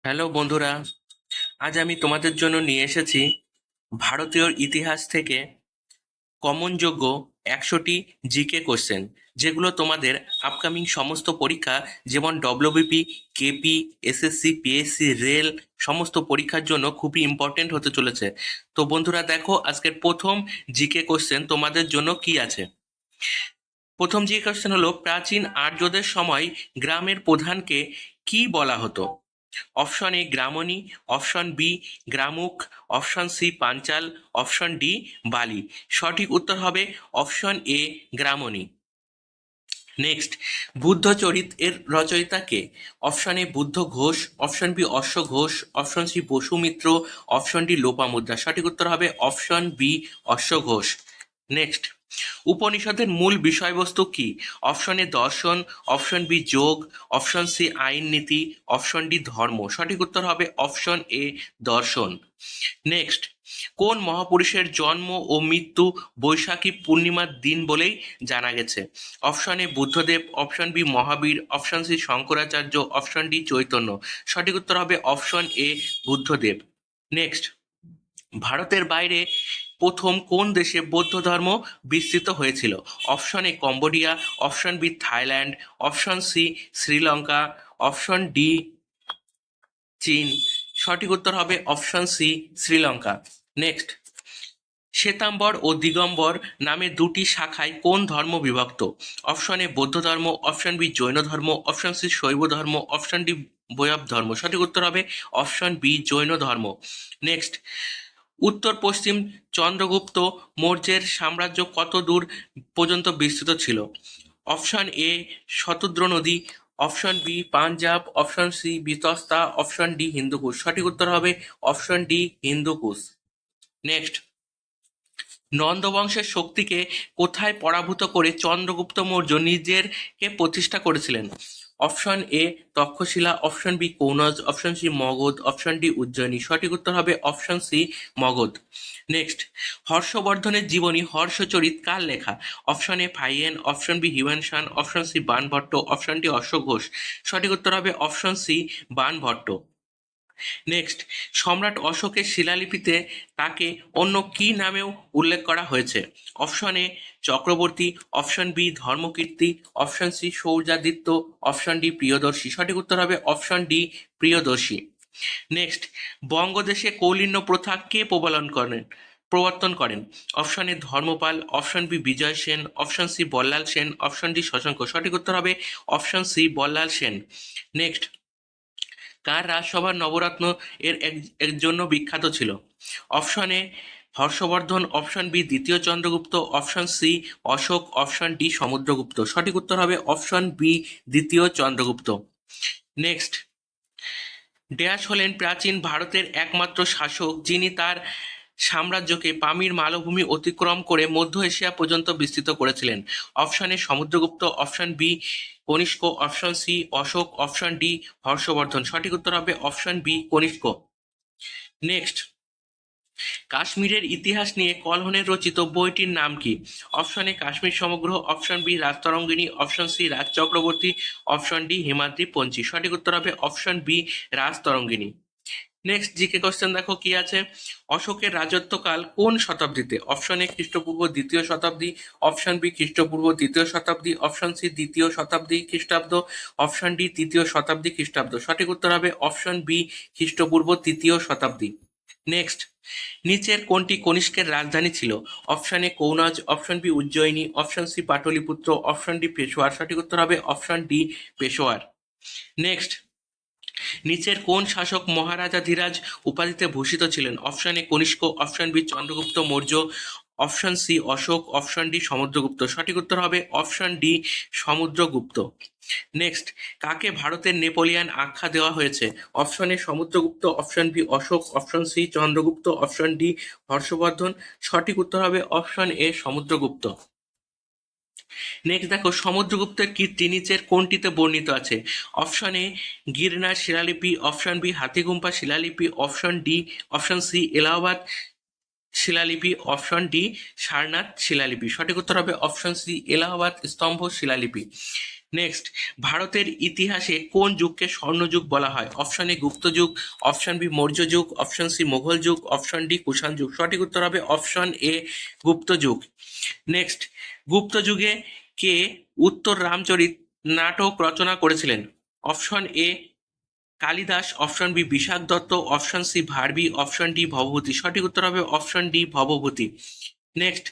Hello বন্ধুরা, আজ আমি তোমাদের জন্য নিয়ে এসেছি ভারতীয় ইতিহাস থেকে কমনযোগ্য 100টি জিকে কোশ্চেন, যেগুলো তোমাদের আপকামিং সমস্ত পরীক্ষা যেমন WBP, KP, SSC, PSC, rail সমস্ত পরীক্ষার জন্য খুবই ইম্পর্টেন্ট হতে চলেছে। তো বন্ধুরা দেখো, আজকের প্রথম জিকে কোশ্চেন তোমাদের জন্য কি আছে। প্রথম জিকে কোশ্চেন হলো, প্রাচীন আর্যদের সময় গ্রামের প্রধানকে কি বলা হতো? অপশন এ গ্রামণী, অপশন বি গ্রামুখ, অপশন সি পাঞ্চাল, অপশন ডি বালি। সঠিক উত্তর হবে অপশন এ গ্রামণী। নেক্সট, বুদ্ধচরিত এর রচয়িতা কে? Option A Buddhaghosa, option B অশ্ব ঘোষ, option C Vasumitra, option D Lopamudra. সঠিক উত্তর হবে অপশন বি অশ্ব ঘোষ। নেক্সট, উপনিষদের মূল বিষয়বস্তু কি? অপশন এ দর্শন, অপশন বি যোগ, অপশন সি আইন নীতি, অপশন ডি ধর্ম। সঠিক উত্তর হবে অপশন এ দর্শন। নেক্সট, কোন মহাপুরুষের জন্ম ও মৃত্যু বৈশাখী পূর্ণিমার দিন বলেই জানা গেছে? Option A Buddhadev, option B Mahavir, option C Shankaracharya, option D Chaitanya. সঠিক উত্তর হবে অপশন এ বুদ্ধদেব। নেক্সট, ভারতের বাইরে প্রথম কোন দেশে বৌদ্ধ ধর্ম বিস্তৃত হয়েছিল? Option A Cambodia, option B Thailand, option C Sri Lanka, option D চীন। সঠিক উত্তর হবে option C Sri Lanka. Next, Shvetambar ও দিগম্বর নামে দুটি শাখায় কোন ধর্ম বিভক্ত? অপশন এ বৌদ্ধ ধর্ম, অপশন বি জৈন ধর্ম, অপশন সি শৈব ধর্ম, অপশন ডি বৈষ্ণব ধর্ম। সঠিক উত্তর হবে অপশন বি জৈন ধর্ম। নেক্সট, উত্তর পশ্চিম চন্দ্রগুপ্ত মৌর্যের সাম্রাজ্য কত দূর পর্যন্ত বিস্তৃত ছিল? অপশন এ শতদ্রু নদী, option B Punjab, option C Vitasta, option D Hindukush. সঠিক উত্তর হবে option D Hindukush. Next, Nanda বংশের শক্তিকে কোথায় পরাভূত করে চন্দ্রগুপ্ত মৌর্য নিজেরকে প্রতিষ্ঠা করেছিলেন? Option A Takshashila, option B Kannauj, option C Magadh, option D Ujjayini. সঠিক উত্তর হবে অপশন সি মগধ। নেক্সট, হর্ষবর্ধনের জীবনী হর্ষচরিত কার লেখা? Option A ফাইয়েন, option B Hiuen Tsang, option C Banabhatta, option D Ashok Ghosh. সঠিক উত্তর হবে অপশন সি বাণভট্ট। নেক্সট, সম্রাট অশোকের শিলালিপিতে তাকে অন্য কি নামেও উল্লেখ করা হয়েছে? Option A Chakravarti, option B Dharmakirti, option C Sauryaditya, option D Priyadarshi. সঠিক উত্তর হবে অপশন ডি প্রিয়দর্শী। নেক্সট, বঙ্গদেশে কৌলিন্য প্রথা কে প্রবর্তন করেন? Option A Dharmapala, option B Bijay Sen, option C Ballal Sen, option D Shashanka. সঠিক উত্তর হবে option C Ballal Sen. Next, কার রাজসভার নবরত্ন এর জন্য বিখ্যাত ছিল? Option A Harshavardhan, option B দ্বিতীয় Chandragupta, option C Ashok, option D Samudragupta. সঠিক উত্তর হবে অপশন বি দ্বিতীয় চন্দ্রগুপ্ত। নেক্সট, ড্যাশ হলেন প্রাচীন ভারতের একমাত্র শাসক যিনি তার সাম্রাজ্যকে পামির মালভূমি অতিক্রম করে মধ্য এশিয়া পর্যন্ত বিস্তৃত করেছিলেন? Option A Samudragupta, option B Kanishka, option C Ashok, option D Harshavardhana. সঠিক উত্তর হবে অপশন বি কনিষ্ক। নেক্সট, কাশ্মীরের ইতিহাস নিয়ে কলহনের রচিত বইটির নাম কি? অপশন এ কাশ্মীর সমগ্র, option B Rajatarangini, option C Raj Chakravarti, option D Himadri Panchi. সঠিক উত্তর হবে option B Rajatarangini. Next GK question দেখো কি আছে। অশোকের রাজত্বকাল কোন শতাব্দীতে? অপশন এ খ্রিস্টপূর্ব দ্বিতীয় শতাব্দী, অপশন বি খ্রিস্টপূর্ব তৃতীয় শতাব্দী, অপশন সি দ্বিতীয় শতাব্দী খ্রিস্টাব্দ, অপশন ডি তৃতীয় শতাব্দী খ্রিস্টাব্দ। সঠিক উত্তর হবে অপশন বি খ্রিস্টপূর্ব তৃতীয় শতাব্দী। নেক্সট, নিচের কোনটি কনিষ্কের রাজধানী ছিল? Option A Kannauj, option B Ujjaini, option C Pataliputra, option D Peshawar. সঠিক উত্তর হবে অপশন ডি পেশোয়ার। নেক্সট, নিচের কোন শাসক মহারাজাধিরাজ উপাধিতে ভূষিত ছিলেন? Option A Kanishka, option B Chandragupta Maurya, option C Ashok, option D Samudragupta. সঠিক উত্তর হবে অপশন ডি সমুদ্রগুপ্ত। নেক্সট, কাকে ভারতের নেপোলিয়ান আখ্যা দেওয়া হয়েছে? Option A Samudragupta, option B Ashoka, option C Chandragupta, option D Harshavardhana. সঠিক উত্তর হবে অপশন এ সমুদ্রগুপ্ত। নেক্সট দেখো, সমুদ্রগুপ্তের কীর্তি নিচের কোনটিতে বর্ণিত আছে? অপশন এ গিরনার শিলালিপি, অপশন বি হাতিগুম্পা শিলালিপি, অপশন সি এলাহাবাদ শিলালিপি, অপশন ডি সারনাথ শিলালিপি। সঠিক উত্তর হবে অপশন সি এলাহাবাদ স্তম্ভ শিলালিপি। নেক্সট, ভারতের ইতিহাসে কোন যুগকে স্বর্ণযুগ বলা হয়? অপশন এ গুপ্ত যুগ, অপশন বি মৌর্য যুগ, অপশন সি মোঘল যুগ, অপশন ডি কুষাণ যুগ। সঠিক উত্তর হবে অপশন এ গুপ্ত যুগ। নেক্সট, গুপ্ত যুগে কে উত্তর রামচরিত নাটক রচনা করেছিলেন? Option A Kalidas, option B Vishakh Datta, option C Bharavi, option D Bhavabhuti. সঠিক উত্তর হবে অপশন ডি ভবভূতি। নেক্সট,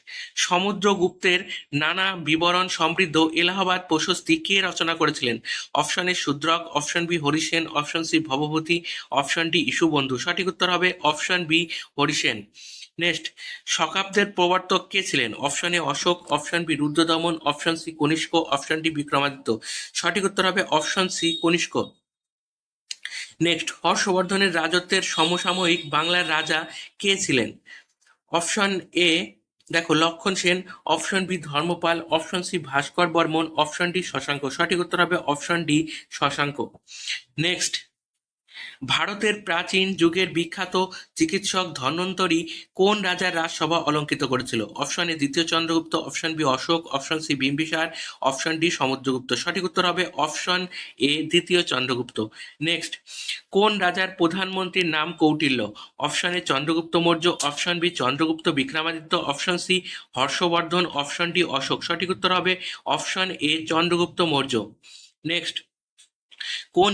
সমুদ্রগুপ্তের নানা বিবরণ সমৃদ্ধ এলাহাবাদ প্রশস্তি কে রচনা করেছিলেন? Option A Shudraka, option B Harisen, option C Bhavabhuti, option D ইস্যুবন্ধু। সঠিক উত্তর হবে অপশন বি হরিসেন। নেক্সট, শকাব্দের প্রবর্তক কে ছিলেন? Option A Ashok, option B Rudradaman, option C Kanishka, option D Vikramaditya. সঠিক উত্তর হবে অপশন সি কনিষ্ক। নেক্সট, হর্ষবর্ধনের রাজত্বের সমসাময়িক বাংলার রাজা কে ছিলেন? অপশন এ দেখো Lakshman Sen, option B Dharmapala, option C Bhaskar Barman, option D Shashanka. সঠিক উত্তর হবে অপশন ডি শশাঙ্ক। নেক্সট, ভারতের প্রাচীন যুগের বিখ্যাত চিকিৎসক ধন্বন্তরী কোন রাজার রাজসভা অলঙ্কৃত করেছিল? অপশন এ দ্বিতীয় Chandragupta, option B Ashoka, option C Bimbisara, option D Samudragupta. সঠিক উত্তর হবে অপশন এ দ্বিতীয় চন্দ্রগুপ্ত। নেক্সট, কোন রাজার প্রধানমন্ত্রীর নাম Kautilya? Option A Chandragupta Maurya, option B Chandragupta Vikramaditya, option C Harshavardhan, option D Ashok. সঠিক উত্তর হবে option A Chandragupta Maurya. Next, কোন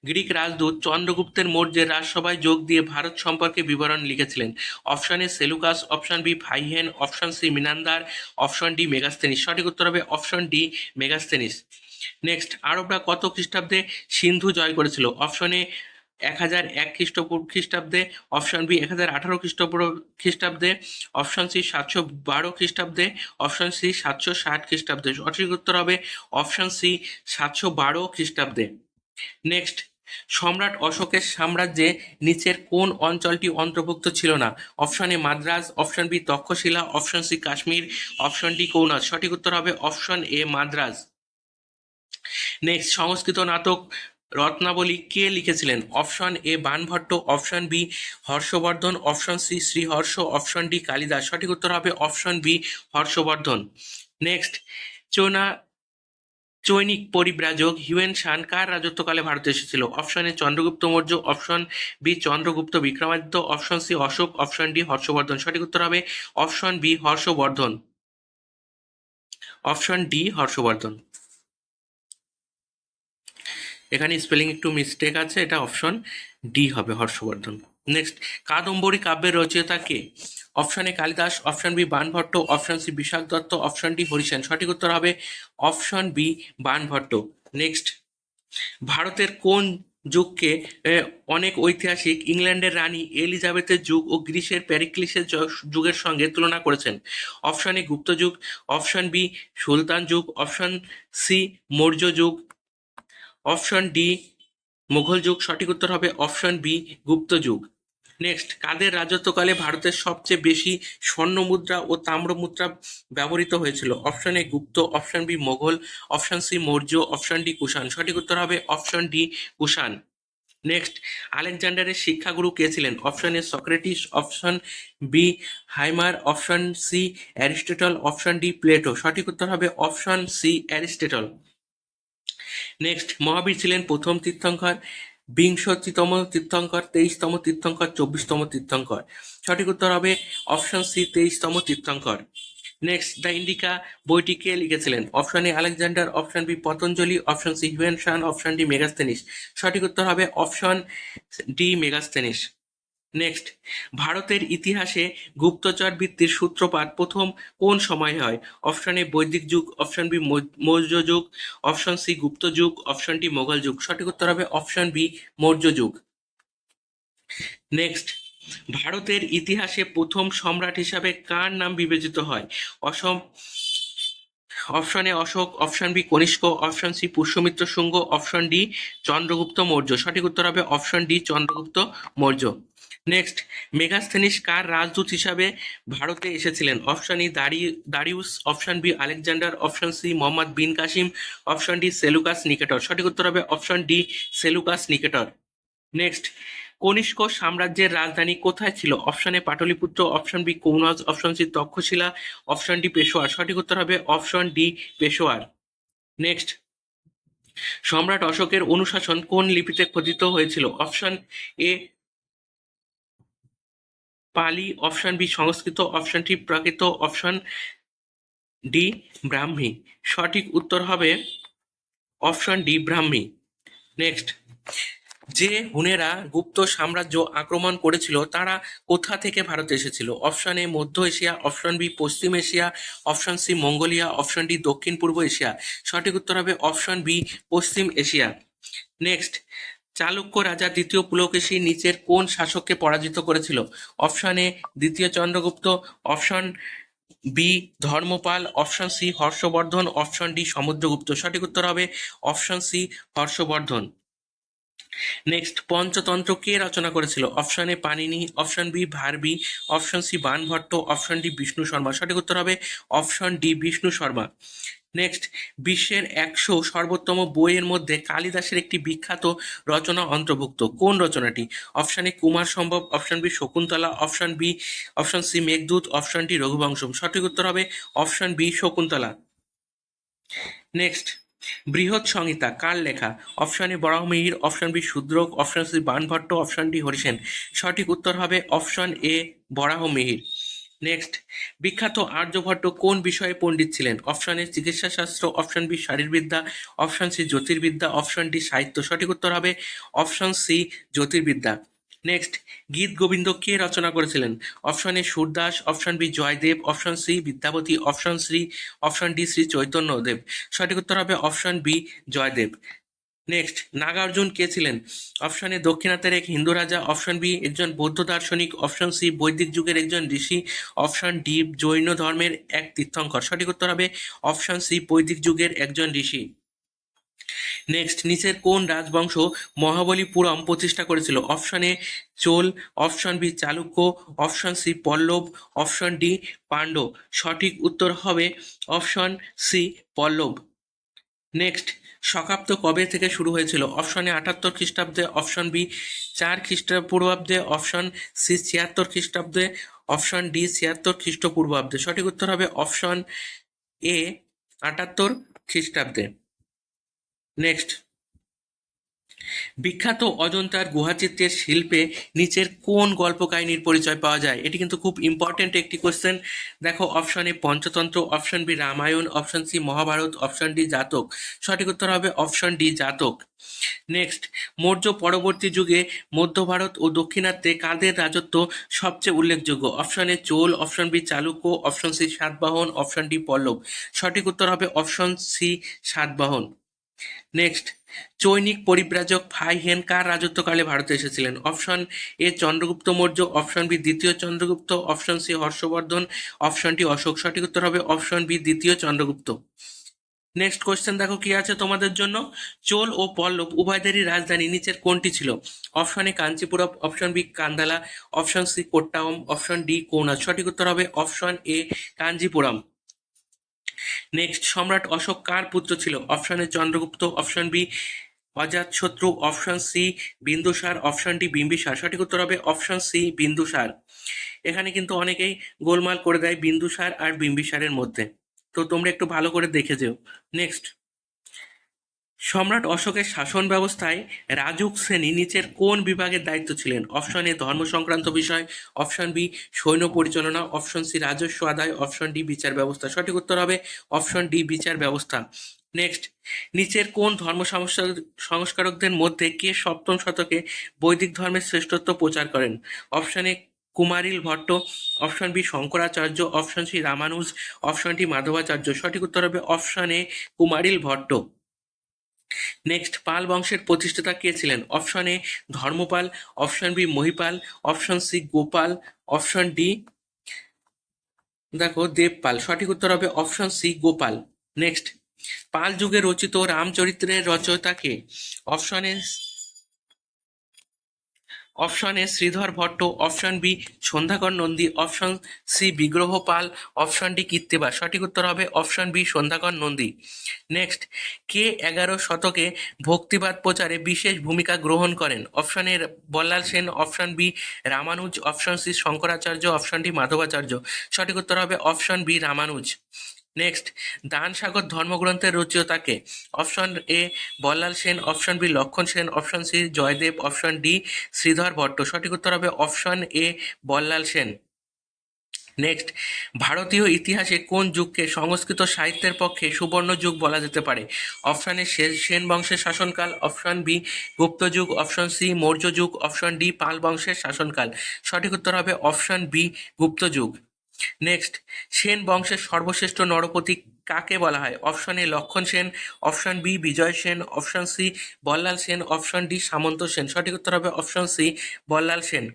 গ্রিক রাজদূত চন্দ্রগুপ্তের মৌর্যের রাজসভায় যোগ দিয়ে ভারত সম্পর্কে বিবরণ লিখেছিলেন? Option A Seleucus, option B Fahien, option C Menander, option D Megasthenes. সঠিক উত্তর হবে অপশন ডি মেগাস্তেনিস। নেক্সট, আরবরা কত খ্রিস্টাব্দে সিন্ধু জয় করেছিল? অপশন এ 1001 খ্রিস্টাব্দে, অপশন বি 1018 খ্রিস্টাব্দে, অপশন সি 712 খ্রিস্টাব্দে, অপশন সি 760 খ্রিস্টাব্দে। সঠিক উত্তর হবে অপশন সি 712 খ্রিস্টাব্দে। নেক্সট, সম্রাট অশোকের সাম্রাজ্যে নিচের কোন অঞ্চলটি অন্তর্ভুক্ত ছিল না? Option A Madras, option B Takshashila, option C Kashmir, option D Kannauj. সঠিক উত্তর হবে option A Madras. Next, Sanskrit নাটক রত্নাবলী কে লিখেছিলেন? Option A Banabhatta, option B Harshvardhan, option C Sriharsha, option D Kalidas. সঠিক উত্তর হবে অপশন বি হর্ষবর্ধন। নেক্সট, চোনা চৈনিক পরিব্রাজক হিউয়েন সাং কার রাজত্বকালে ভারতে এসেছিল? Option A Chandragupta Maurya, option B Chandragupta Vikramaditya, option C Ashok, option D Harshavardhana. সঠিক উত্তর হবে option B Harshvardhan. Option D Harshavardhana. এখানে স্পেলিং একটু মিস্টেক আছে, এটা অপশন ডি হবে হর্ষবর্ধন। নেক্সট, কাদম্বরী কাব্যের রচয়িতা কে? Option A Kalidas, option B Banabhatta, option C Vishakh Datta, option D Harisena. সঠিক উত্তর হবে অপশন বি বাণভট্ট। নেক্সট, ভারতের কোন যুগকে অনেক ঐতিহাসিক ইংল্যান্ডের রানী এলিজাবেথের যুগ ও গ্রিসের প্যারিক্লিসের যুগের সঙ্গে তুলনা করেছেন? অপশন এ গুপ্ত যুগ, অপশন বি সুলতান যুগ, অপশন সি মৌর্য যুগ, অপশন ডি মুঘল যুগ। সঠিক উত্তর হবে অপশন বি গুপ্ত যুগ। নেক্সট, কাদের রাজত্বকালে ভারতের সবচেয়ে বেশি স্বর্ণ মুদ্রা ও তাম্র মুদ্রা ব্যবহৃত হয়েছিল? Option A Gupta, option B Mughal, option C Maurya, option D Kushan. সঠিক উত্তর হবে অপশন ডি কুষাণ। নেক্সট, আলেকজান্ডারের শিক্ষাগুরু কে ছিলেন? Option A Socrates, option B Homer, option C Aristotle, option D Plato. সঠিক উত্তর হবে option C Aristotle. Next, Mahavir ছিলেন প্রথম তীর্থঙ্কর, 20তম তীর্থঙ্কর, 23তম তীর্থঙ্কর, 24তম তীর্থঙ্কর। সঠিক উত্তর হবে অপশন সি 23তম তীর্থঙ্কর। নেক্সট, দ্য ইন্ডিকা বইটি কে লিখেছিলেন? Option A Alexander, option B Patanjali, option C Hiuen Tsang, option D Megasthenes. সঠিক উত্তর হবে অপশন ডি মেগাস্তেনিস। নেক্সট, ভারতের ইতিহাসে গুপ্তচর বৃত্তির সূত্রপাত প্রথম কোন সময়ে হয়? অপশন এ বৈদিক যুগ, অপশন বি মৌর্য যুগ, অপশন সি গুপ্ত যুগ, অপশন ডি মোগল যুগ। সঠিক উত্তর হবে অপশন বি মৌর্য যুগ। নেক্সট, ভারতের ইতিহাসে প্রথম সম্রাট হিসাবে কার নাম বিবেচিত হয়? অসম option A Ashok, option B Kanishka, option C Pushyamitra Shunga, option D Chandragupta Maurya. সঠিক উত্তর হবে option D Chandragupta Maurya. Next, Megasthenes কার রাজদূত হিসাবে ভারতে এসেছিলেন? Option E Darius, option B Alexander, option C Muhammad bin Qasim, option D Seleucus Nicator. সঠিক উত্তর হবে option D Seleucus Nicator. Next, Kanishka সাম্রাজ্যের রাজধানী কোথায় ছিল? Option A Pataliputra, option B Kannauj, option C Takshashila, option D Peshawar. সঠিক উত্তর হবে অপশন ডি পেশোয়ার। নেক্সট, সম্রাট অশোকের অনুশাসন কোন লিপিতে খোদিত হয়েছিল? অপশন এ পালি, অপশন বি সংস্কৃত, অপশন সি প্রাকৃত, অপশন ডি ব্রাহ্মী। সঠিক উত্তর হবে অপশন ডি ব্রাহ্মী। নেক্সট, যে হুনেরা গুপ্ত সাম্রাজ্য আক্রমণ করেছিল তারা কোথা থেকে ভারতে এসেছিল? অপশন এ মধ্য এশিয়া, অপশন বি পশ্চিম Asia, option C Mongolia, option D দক্ষিণ পূর্ব এশিয়া। সঠিক উত্তর হবে অপশন বি পশ্চিম এশিয়া। নেক্সট, চালুক্য রাজা দ্বিতীয় পুলকেশী নিচের কোন শাসককে পরাজিত করেছিল? অপশন এ দ্বিতীয় Chandragupta, option B Dharmapala, option C Harshavardhan, option D Samudragupta. সঠিক উত্তর হবে option C Harshavardhan. Next, Panchatantra কে রচনা করেছিল? Option A Panini, option B Bharavi, option C Banabhatta, option D Vishnu Sharma. সঠিক উত্তর হবে option D Vishnu Sharma. Next, বিশ্বের 100 সর্বোত্তম বইয়ের মধ্যে কালিদাসের একটি বিখ্যাত রচনা অন্তর্ভুক্ত। কোন রচনাটি? Option A Kumarasambhava, option B Shakuntala, option C Meghaduta, option D Raghuvamsham. সঠিক উত্তর হবে অপশন বি শকুন্তলা। নেক্সট, বৃহৎ সংহিতা কার লেখা? Option A Varahamihira, option B Shudraka, option C Banabhatta, option D Harisena. সঠিক উত্তর হবে অপশন এ বরাহমিহির। নেক্সট, বিখ্যাত আর্যভট্ট কোন বিষয়ে পণ্ডিত ছিলেন? অপশন এ চিকিৎসা শাস্ত্র, অপশন বি শারীরবিদ্যা, অপশন সি জ্যোতির্বিদ্যা, অপশন ডি সাহিত্য। সঠিক উত্তর হবে অপশন সি জ্যোতির্বিদ্যা। নেক্সট, গীত গোবিন্দ কে রচনা করেছিলেন? Option A Surdas, option B Jayadev, option C Vidyapati, option D Shri Chaitanyadev. সঠিক উত্তর হবে option B Jayadev. Next, Nagarjun কে ছিলেন? অপশন এ দক্ষিণাত্যের এক হিন্দু রাজা, অপশন বি একজন বৌদ্ধ দার্শনিক, অপশন সি বৈদিক যুগের একজন ঋষি, অপশন ডি জৈন ধর্মের এক তীর্থঙ্কর। সঠিক উত্তর হবে অপশন সি বৈদিক যুগের একজন ঋষি। নেক্সট, নিচের কোন রাজবংশ মহাবলীপুরম প্রতিষ্ঠা করেছিল? Option A Chola, option B Chalukya, option C Pallava, option D Pandava. সঠিক উত্তর হবে option C Pallava. Next, Shakabda কবে থেকে শুরু হয়েছিল? অপশন এ 78 খ্রিস্টাব্দে, অপশন বি 4 খ্রিস্টপূর্বাব্দে, অপশন সি 76 খ্রিস্টাব্দে, অপশন ডি 76 খ্রিস্টপূর্বাব্দে। সঠিক উত্তর হবে অপশন এ 78 খ্রিস্টাব্দে। নেক্সট, বিখ্যাত অজন্তার গুহাচিত্রের শিল্পে নিচের কোন গল্প কাহিনীর পরিচয় পাওয়া যায়? এটি কিন্তু খুব ইম্পর্টেন্ট একটি কোশ্চেন। দেখো, option A Panchatantra, option B Ramayana, option C Mahabharata, option D Jataka. সঠিক উত্তর হবে option D Jataka. Next, Maurya পরবর্তী যুগে মধ্য ভারত ও দাক্ষিণাত্যে কাদের রাজত্ব সবচেয়ে উল্লেখযোগ্য? Option A Chola, option B Chalukya, option C Satavahana, option D Pallava. সঠিক উত্তর হবে অপশন সি সাতবাহন। নেক্সট, চৈনিক পরিব্রাজক ফাই হেন কার রাজত্বকালে ভারতে এসেছিলেন? Option A Chandragupta Maurya, option B দ্বিতীয় Chandragupta, option C Harshavardhan, option D Ashok. সঠিক উত্তর হবে অপশন বি দ্বিতীয় চন্দ্রগুপ্ত। নেক্সট কোয়েশ্চেন দেখো কি আছে তোমাদের জন্য। চোল ও পল্লব উভয়দেরই রাজধানী নিচের কোনটি ছিল? Option A Kanchipuram, option B Kandala, option C Kottayam, option D Kaunad. সঠিক উত্তর হবে অপশন এ কাঞ্চিপুরম। নেক্সট, সম্রাট অশোক কার পুত্র ছিল? Option A Chandragupta, option B Ajatashatru, option C Bindusara, option D Bimbisara. সঠিক উত্তর হবে অপশন সি বিন্দুসার। এখানে কিন্তু অনেকেই গোলমাল করে দেয় বিন্দুসার আর বিম্বিসারের মধ্যে, তো তোমরা একটু ভালো করে দেখে যেও। নেক্সট, সম্রাট অশোকের শাসন ব্যবস্থায় রাজুক শ্রেণী নিচের কোন বিভাগের দায়িত্ব ছিলেন? অপশন এ ধর্ম সংক্রান্ত বিষয়, অপশন বি সৈন্য পরিচালনা, অপশন সি রাজস্ব আদায়, অপশন ডি বিচার ব্যবস্থা। সঠিক উত্তর হবে অপশন ডি বিচার ব্যবস্থা। নেক্সট, নিচের কোন ধর্ম সংস্কারকদের মধ্যে কে সপ্তম শতকে বৈদিক ধর্মের শ্রেষ্ঠত্ব প্রচার করেন? Option A Kumarila Bhatta, option B Shankaracharya, option C Ramanuja, option D Madhvacharya. সঠিক উত্তর হবে option A Kumarila Bhatta. Next, Pala বংশের প্রতিষ্ঠাতা কে ছিলেন? Option A Dharmapala, option B Mahipal, option C Gopal, option D দেখো দেবপাল। সঠিক উত্তর হবে option C Gopal. Next, Pala যুগে রচিত রামচরিত্রের রচয়িতা কে? Option A Sridhar Bhatta, option B Sandhyakar Nandi, option C Vigraha Pal, option D Krittibas. সঠিক উত্তর হবে option B Sandhyakar Nandi. Next, কে 11 শতকে ভক্তিবাদ প্রচারে বিশেষ ভূমিকা গ্রহণ করেন? Option A Ballal Sen, option B Ramanuja, option C Shankaracharya, option D Madhvacharya. সঠিক উত্তর হবে option B Ramanuja. Next, Dan Sagar ধর্মগ্রন্থের রচয়িতাকে? Option A Ballal Sen, option B Lakshman Sen, option C Jayadev, option D Sridhar Bhatta. সঠিক উত্তর হবে option A Ballal Sen. Next, ভারতীয় ইতিহাসে কোন যুগকে সংস্কৃত সাহিত্যের পক্ষে সুবর্ণ যুগ বলা যেতে পারে? অপশন এ সেন বংশের শাসনকাল, অপশন বি গুপ্ত যুগ, অপশন সি মৌর্য যুগ, অপশন ডি পাল বংশের শাসনকাল। সঠিক উত্তর হবে অপশন বি গুপ্ত যুগ। নেক্সট, সেন বংশের সর্বশ্রেষ্ঠ নরপতি কাকে বলা হয়? Option A Lakshman Sen, option B Bijay Sen, option C Ballal Sen, option D Samanta Sen. সঠিক উত্তর হবে option C Ballal Sen.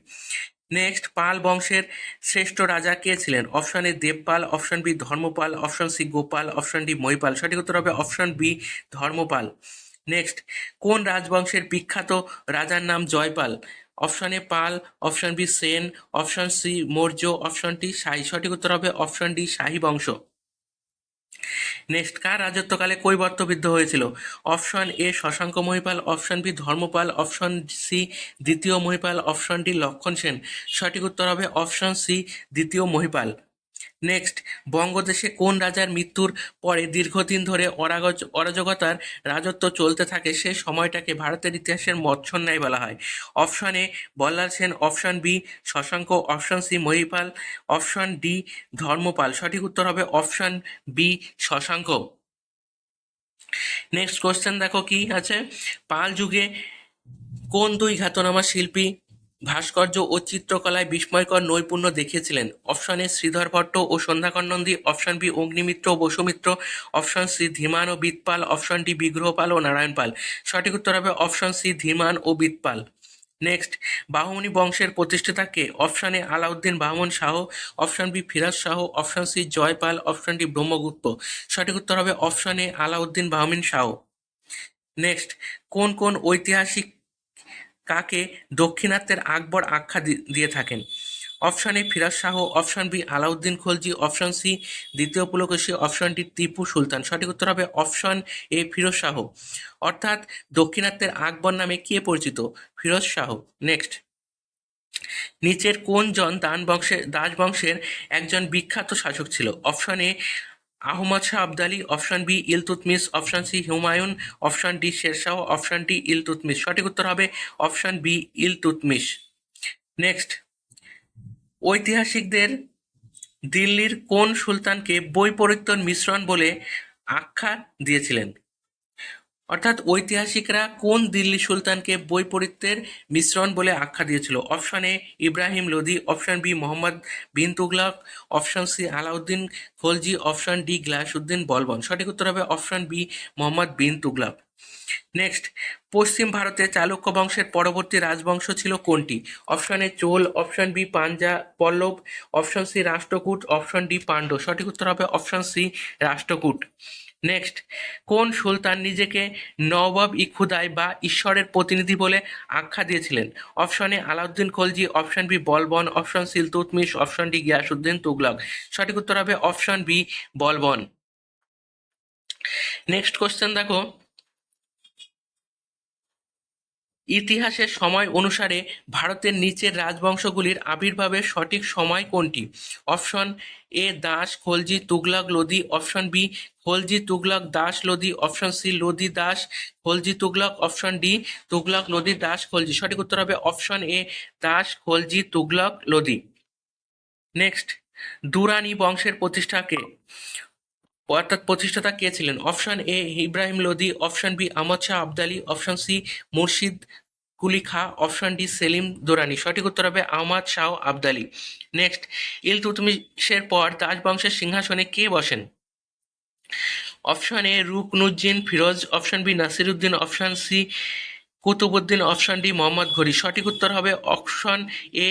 Next, Pala বংশের শ্রেষ্ঠ রাজা কে ছিলেন? Option A Devpal, option B Dharmapala, option C Gopal, option D Mahipal. সঠিক উত্তর হবে অপশন বি ধর্মপাল। নেক্সট, কোন রাজবংশের বিখ্যাত রাজার নাম Jaipal? Option A Pala, option B Sena, option C Maurya, option D Shahi. সঠিক উত্তর হবে অপশন ডি শাহী বংশ। নেক্সট, কার রাজত্বকালে কৈবর্ত বিদ্রোহ হয়েছিল? Option A Shashanka Mahipala, option B Dharmapala, option C দ্বিতীয় মহিপাল, অপশন ডি লক্ষণ সেন। সঠিক উত্তর হবে অপশন সি দ্বিতীয় মহিপাল। নেক্সট, বঙ্গদেশে কোন রাজার মৃত্যুর পরে দীর্ঘদিন ধরে অরাজকতার রাজত্ব চলতে থাকে সে সময়টাকে ভারতের ইতিহাসের মৎস্যন্যায় বলা হয়? Option A Ballal Sen, option B Shashanka, option C Mahipala, option D Dharmapala. সঠিক উত্তর হবে option B Shashanka. Next question দেখো কি আছে। পাল যুগে কোন দুই খ্যাতনামা শিল্পী ভাস্কর্য ও চিত্রকলায় বিস্ময়কর নৈপুণ্য দেখিয়েছিলেন? অপশন এ শ্রীধর ভট্ট ও সন্ধ্যাকর নন্দী, অপশন বি অগ্নিমিত্র ও বসুমিত্র, অপশন সি ধীমান ও বিদপাল, অপশন ডি বিগ্রহপাল ও নারায়ণ পাল। সঠিক উত্তর হবে অপশন সি ধীমান ও বিদপাল। নেক্সট, বাহমনি বংশের প্রতিষ্ঠাতা কে? Option A Alauddin Bahman Shah, option B Firoz Shah, option C Jaipal, option D Brahmagupta. সঠিক উত্তর হবে option A Alauddin Bahmin Shah. Next, কোন কোন ঐতিহাসিক কাকে দক্ষিণাত্যের আকবর আখ্যা দিয়ে থাকেন? Option A Firoz Shah, option B Alauddin Khalji, option C দ্বিতীয় পুলকেশী, অপশন ডি টিপু সুলতান। সঠিক উত্তর হবে অপশন এ ফিরোজ শাহ। অর্থাৎ দক্ষিণাত্যের আকবর নামে কে পরিচিত? ফিরোজ শাহ। নেক্সট, নিচের কোন জন দাস বংশের একজন বিখ্যাত শাসক ছিল? Option A Ahmad Shah Abdali, option B Iltutmish, option C Humayun, option D Sher Shah, option D Iltutmish. সঠিক উত্তর হবে অপশন বি ইলতুৎমিশ। নেক্সট, ঐতিহাসিকদের দিল্লির কোন সুলতানকে বৈপরীত্যের মিশ্রণ বলে আখ্যা দিয়েছিলেন? অর্থাৎ ঐতিহাসিকরা কোন দিল্লি সুলতানকে বৈপরীত্যের মিশ্রণ বলে আখ্যা দিয়েছিল? Option A Ibrahim Lodi, option B Muhammad bin Tughlaq, option C Alauddin Khalji, option D Ghiyasuddin Balban. সঠিক উত্তর হবে option B Muhammad bin Tughlaq. Next, পশ্চিম ভারতে চালুক্য বংশের পরবর্তী রাজবংশ ছিল কোনটি? Option A Chola, option B Pallava, option C Rashtrakuta, option D Pandya. সঠিক উত্তর হবে অপশন সি রাষ্ট্রকূট। নেক্সট, কোন সুলতান নিজেকে নওয়াব ই খুদাই বা ঈশ্বরের প্রতিনিধি বলে আখ্যা দিয়েছিলেন? Option A Alauddin Khalji, option B Balban, option C Iltutmish, option D Ghiyasuddin Tughlaq. সঠিক উত্তর হবে option B Balban. Next question দেখো, ইতিহাসের সময় অনুসারে ভারতের নিচের রাজবংশগুলির আবির্ভাবের সঠিক সময় কোনটি? Option A Das Khalji Tughlaq Lodi, option B Khalji Tughlaq Das Lodi, option C Lodi Das Khalji Tughlaq, option D Tughlaq Lodi Das Khalji. সঠিক উত্তর হবে option A Das Khalji Tughlaq Lodi. Next, Durrani বংশের প্রতিষ্ঠাতা কে ছিলেন? Option A Ibrahim Lodi, option B Ahmad Shah Abdali, option C Murshid Quli খা, অপশন ডি সেলিম দুরানি। সঠিক উত্তর হবে আহমদ শাহ আবদালি। নেক্সট, ইলতুৎমিশের পর দাস বংশের সিংহাসনে কে বসেন? Option A Ruknuddin Firoz, option B Nasiruddin, option C Qutbuddin, option D Muhammad Ghori. সঠিক উত্তর হবে option A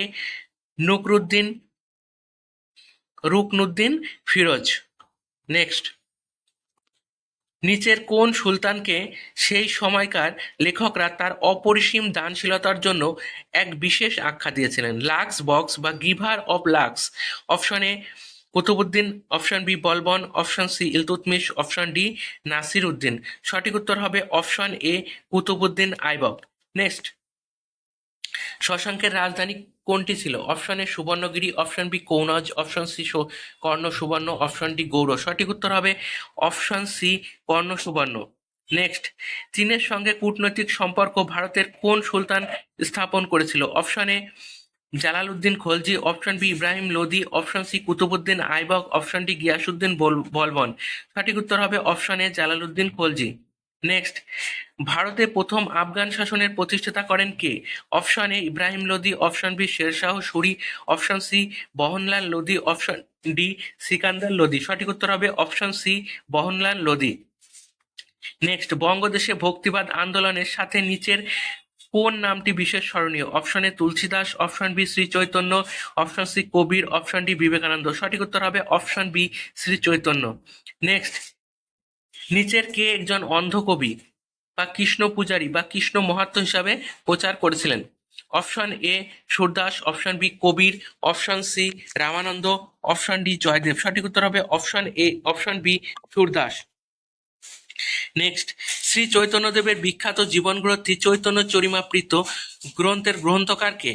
Ruknuddin Firoz. Next, নিচের কোন সুলতানকে সেই সময়কার লেখকরা তার অপরিসীম দানশীলতার জন্য এক বিশেষ আখ্যা দিয়েছিলেন? লাক্স বক্স বা giver of lakhs. Option A Qutbuddin, option B Balban, option C Iltutmish, option D Nasir Uddin. সঠিক উত্তর হবে option A Qutbuddin Aibak. Next, শশাঙ্কের রাজধানী কোনটি ছিল? Option A Subarnagiri, option B Kannauj, option C Karna Subarna, option D Gaur. সঠিক উত্তর হবে অপশন সি কর্ণ সুবর্ণ। নেক্সট, চীনের সঙ্গে কূটনৈতিক সম্পর্ক ভারতের কোন সুলতান স্থাপন করেছিল? Option A Jalaluddin Khalji, option B Ibrahim Lodi, option C Qutbuddin Aibak, option D Ghiyasuddin Balban. সঠিক উত্তর হবে option A Jalaluddin Khalji. Next, ভারতে প্রথম আফগান শাসনের প্রতিষ্ঠাতা করেন কে? Option A Ibrahim Lodi, option B Sher Shah Suri, option C Bahlol Lodi, option D Sikandar Lodi. সঠিক উত্তর হবে option C Bahlol Lodi. Next, বঙ্গদেশে ভক্তিবাদ আন্দোলনের সাথে নিচের কোন নামটি বিশেষ স্মরণীয়? অপশন এ Tulsidas, option B Shri Chaitanya, option C Kabir, option D Vivekananda. সঠিক উত্তর হবে option B Shri Chaitanya. Next, নিচের কে একজন অন্ধ কবি বা কৃষ্ণ পূজারী বা কৃষ্ণ মাহাত্ম্য হিসাবে প্রচার করেছিলেন? Option A Surdas, option B Kabir, option C Ramananda, option D Jayadev. সঠিক উত্তর হবে option B Surdas. Next, Shri চৈতন্যদেবের বিখ্যাত জীবন গ্রন্থি চৈতন্য চরিমামৃত গ্রন্থের গ্রন্থকার কে?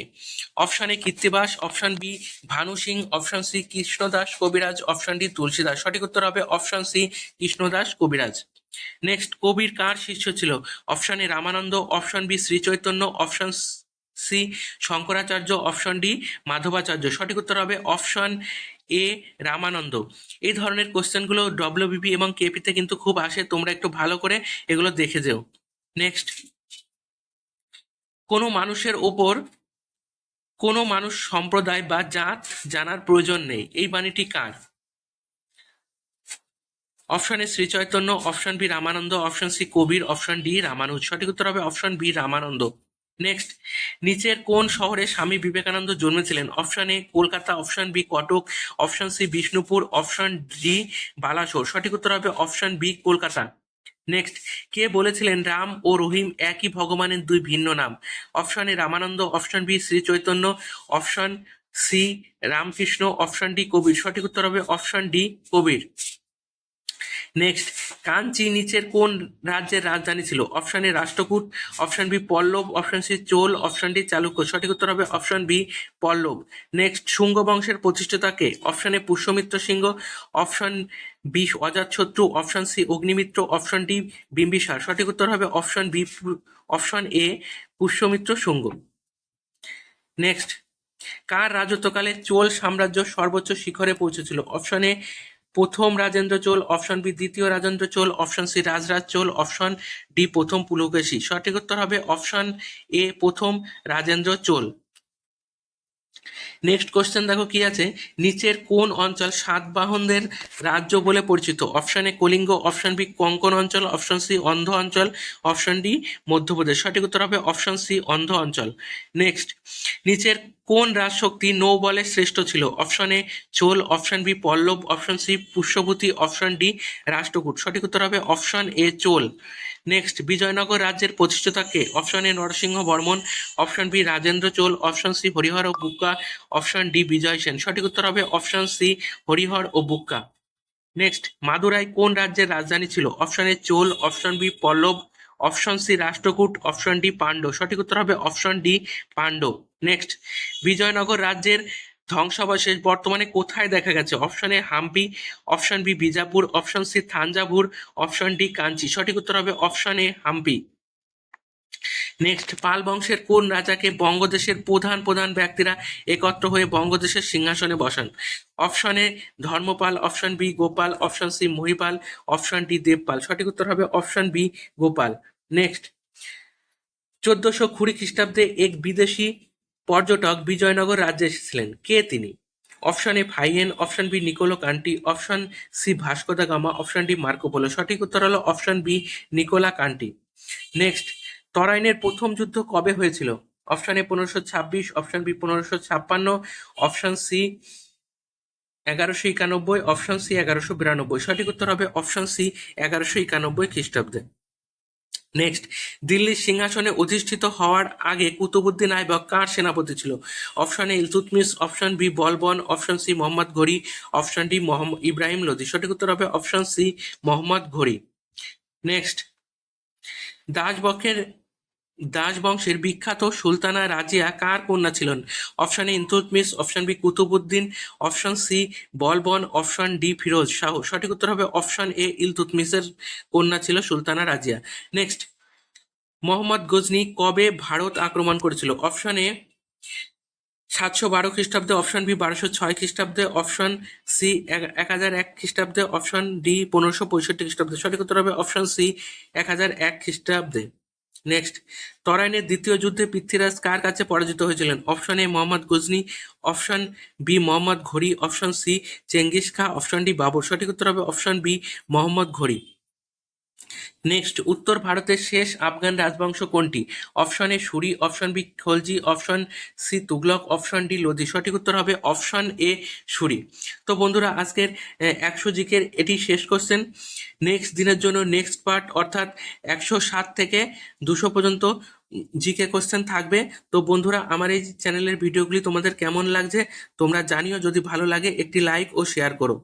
Option A Krittibas, option B Bhanu Singh, option C Krishnadas Kaviraj, option D Tulsidas. সঠিক উত্তর হবে অপশন সি কৃষ্ণদাস কবিরাজ। নেক্সট, কবির কার শিষ্য ছিল? Option A Ramananda, option B Shri Chaitanya, option C Shankaracharya, option D Madhvacharya. সঠিক উত্তর হবে অপশন এ রামানন্দ। এই ধরনের কোশ্চেনগুলো ডব্লিউবিপি এবং কেপিতে কিন্তু খুব আসে, তোমরা একটু ভালো করে এগুলো দেখে যেও। নেক্সট, কোনো মানুষের ওপর কোনো মানুষ সম্প্রদায় বা জাত জানার প্রয়োজন নেই, এই বাণীটি কার? Option A Shri Chaitanya, option B Ramananda, option C Kabir, option D Ramanuja. সঠিক উত্তর হবে অপশন বি রামানন্দ। নেক্সট, নিচের কোন শহরে স্বামী বিবেকানন্দ জন্মেছিলেন? Option A Kolkata, option B Cuttack, option C Bishnupur, option D Balasore. সঠিক উত্তর হবে অপশন বি কলকাতা। নেক্সট, কে বলেছিলেন রাম ও রহিম একই ভগবানের দুই ভিন্ন নাম? Option A Ramananda, option B Shri Chaitanya, option C Ramakrishna, option D Kabir. সঠিক উত্তর হবে option D Kabir. Next, Kanchi নিচের কোন রাজ্যের রাজধানী ছিল? Option A Rashtrakuta, option B Pallava, option C Chola, option D Chalukya. সঠিক উত্তর হবে option B Pallava. Next, Shunga বংশের প্রতিষ্ঠাতা কে? Option A Pushyamitra Singh, option B Ajatashatru, option C Agnimitra, option D Bimbisara. সঠিক উত্তর হবে option B option A Pushyamitra Shunga. Next, কার রাজত্বকালে চোল সাম্রাজ্য সর্বোচ্চ শিখরে পৌঁছেছিল? অপশন এ প্রথম রাজেন্দ্র চোল, অপশন বি দ্বিতীয় Rajendra Chola, option C Rajaraja Chola, option D প্রথম পুলকেশী। সঠিক উত্তর হবে অপশন এ প্রথম রাজেন্দ্র চোল। নেক্সট কোশ্চেন দেখো কি আছে, নিচের কোন অঞ্চল সাতবাহনদের রাজ্য বলে পরিচিত? Option A Kalinga, option B Konkan অঞ্চল, অপশন সি অন্ধ অঞ্চল, অপশন ডি মধ্যপ্রদেশ। সঠিক উত্তর হবে অপশন সি অন্ধ অঞ্চল। নেক্সট, নিচের কোন রাজশক্তি নৌবলে শ্রেষ্ঠ ছিল? Option A Chola, option B Pallava, option C Pushyabhuti, option D Rashtrakuta. সঠিক উত্তর হবে option A Chola. Next, Vijayanagar রাজ্যের প্রতিষ্ঠাতা কে? Option A Narasimha Varman, option B Rajendra Chola, option C Harihara ও বুক্কা, অপশন ডি বিজয় সেন। সঠিক উত্তর হবে অপশন সি হরিহর ও বুক্কা। নেক্সট, মাদুরাই কোন রাজ্যের রাজধানী ছিল? Option A Chola, option B Pallava, option C Rashtrakuta, option D Pandya. সঠিক উত্তর হবে option D Pandya. Next, Vijayanagar রাজ্যের ধ্বংসাবশেষ বর্তমানে কোথায় দেখা গেছে? Option A Hampi, option B Bijapur, option C Thanjavur, option D Kanchi. সঠিক উত্তর হবে option A Hampi. Next, Pala বংশের কোন রাজাকে বঙ্গদেশের প্রধান প্রধান ব্যক্তিরা একত্র হয়ে বঙ্গদেশের সিংহাসনে বসান? Option A Dharmapala, option B Gopala, option C Mahipala, option D Devapala. সঠিক উত্তর হবে অপশন বি গোপাল। নেক্সট, 1420 খ্রিস্টাব্দে এক বিদেশি পর্যটক বিজয়নগর রাজ্যে এসেছিলেন, কে তিনি? Option A ফাইয়েন, option B Niccolo Conti, option C Vasco da Gama, option D Marco Polo. সঠিক উত্তর হলো option B Niccolo Conti. Next, তরাইনের প্রথম যুদ্ধ কবে হয়েছিল? Option A 1526, option B 1556, option C 1191, option C 1192। সঠিক উত্তর হবে অপশন সি 1191 খ্রিস্টাব্দে। নেক্সট, দিল্লির সিংহাসনে অধিষ্ঠিত হওয়ার আগে কুতুবুদ্দিন আইবক কার সেনাপতি ছিল? Option A Iltutmish, option B Balban, option C Muhammad Ghori, option D Ibrahim Lodi. সঠিক উত্তর হবে অপশন সি মোহাম্মদ ঘুরি। নেক্সট, দাসবকের দাস বংশের বিখ্যাত সুলতানা রাজিয়া কার কন্যা ছিলেন? Option A Iltutmish, option B Qutbuddin, option C Balban, option D Firoz Shah. সঠিক উত্তর হবে অপশন এ ইলতুৎমিশের কন্যা ছিল সুলতানা রাজিয়া। নেক্সট, মোহাম্মদ গজনি কবে ভারত আক্রমণ করেছিল? অপশন এ 712 খ্রিস্টাব্দে, অপশন বি 1206 খ্রিস্টাব্দে, অপশন সি 1001 খ্রিস্টাব্দে, অপশন ডি 1565 খ্রিস্টাব্দে। সঠিক উত্তর হবে অপশন সি 1001 খ্রিস্টাব্দে। নেক্সট, তরাইনের দ্বিতীয় যুদ্ধে পৃথ্বীরাজ কার কাছে পরাজিত হয়েছিলেন? Option A Mohammad Ghazni, option B Mohammad Ghori, option C Genghis Khan, option D Babur. সঠিক উত্তর হবে option B Mohammad Ghori. Next, উত্তর ভারতের শেষ আফগান রাজবংশ কোনটি? Option A Suri, option B Khalji, option C Tughlaq, option D Lodi. সঠিক উত্তর হবে অপশন এ সুরি। তো বন্ধুরা, আজকের 100 জিকের এটি শেষ কোশ্চেন। নেক্সট দিনের জন্য নেক্সট পার্ট অর্থাৎ 107 থেকে 200 পর্যন্ত জিকে কোশ্চেন থাকবে। তো বন্ধুরা, আমার এই চ্যানেলের ভিডিওগুলি তোমাদের কেমন লাগছে তোমরা জানিও। যদি ভালো লাগে একটি লাইক ও শেয়ার করো।